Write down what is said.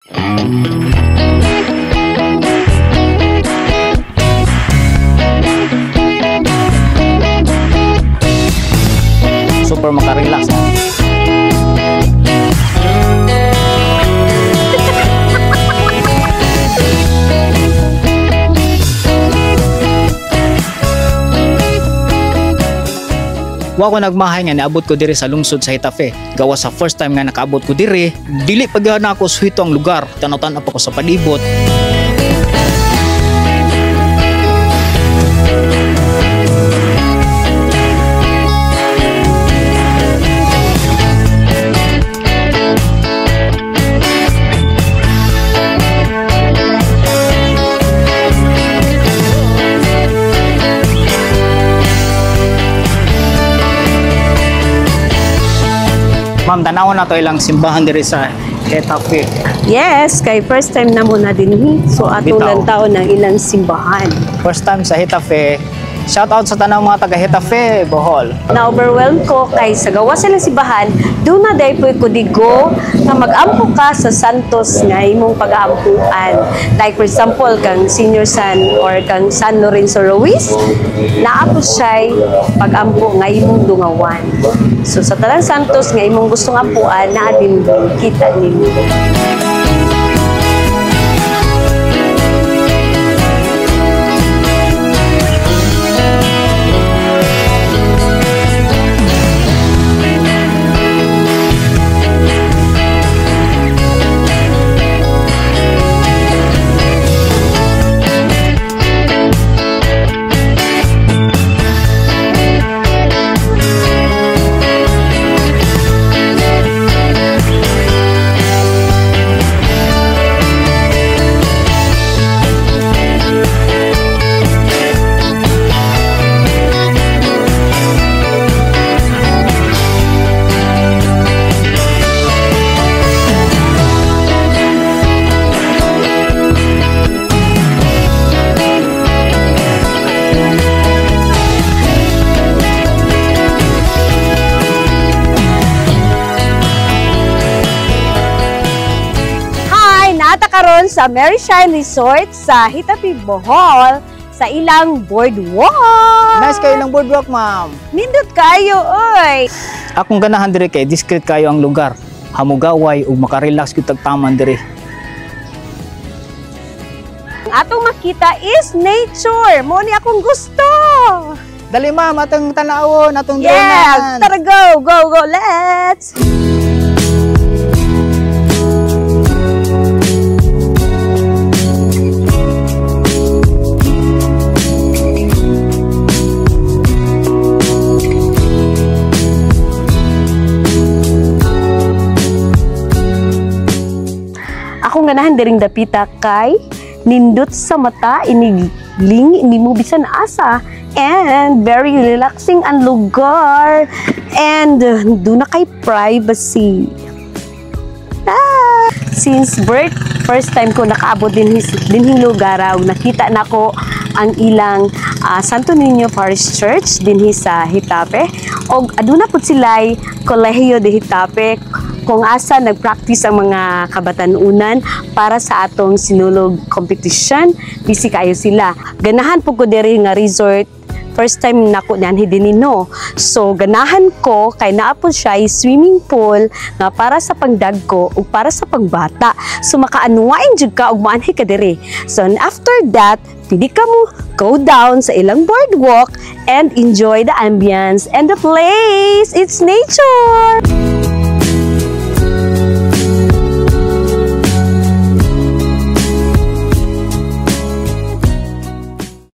Super makarelax. Wa ko nagmahay nga naabot ko diri sa lungsod sa Hitafe. Gawa sa first time nga nakaabot ko diri, dili pagyan ako suhito ang lugar. Tanaw-tanaw pa ko sa palibot. Ma'am, tanawon na to ilang simbahan diri sa Hitafe. Yes, kay first time na muna din. So atong lantaw ng ilang simbahan. First time sa Hitafe. Shout out sa tanang mga taga Hitafe, Bohol. Na-overwhelm ko kay sa gawa silang simbahan, doon na day po kudigo na mag-ampo ka sa Santos nga imong pag-aampuan. Like for example, kang Senior San or kang San Lorenzo Ruiz, naapo siya pag-ampo nga imong dungawan. So sa talang Santos nga imong gustong ampuan, na din kita ninyo. Karon sa Mary Shine Resort sa Hitafe, Bohol sa ilang boardwalk. Nice kayo ilang boardwalk, ma'am. Nindot kayo, oy. Akong ganahan diri kay discreet kayo ang lugar. Hamugaway ug makarelax gyud tagtaman diri. Ang atong makita is nature. Mo ni akong gusto. Dali ma'am, atong tanawon, atong yeah, tara go, go, go, let's. Akong ganahan diring dapita kay nindot sa mata, iniling, hindi mo bisan asa, and very relaxing ang lugar, and doon na kay privacy. Since birth, first time ko nakaabot dinhing lugar, nakita na ko ang ilang Santo Niño Parish Church dinhi sa Hitafe, og aduna pud sila'y Kolehiyo de Hitafe kung asa nagpractice ang mga kabatanunan para sa atong sinulog competition. Busy kayo sila. Ganahan po ko diri nga resort. First time nako nanhi dinino. So ganahan ko kay naa po siya swimming pool nga para sa pangdagko ug para sa pangbata. So makaanuwain jud ka og maanhi ka diri. So after that, pwede ka mo go down sa ilang boardwalk and enjoy the ambience and the place. It's nature.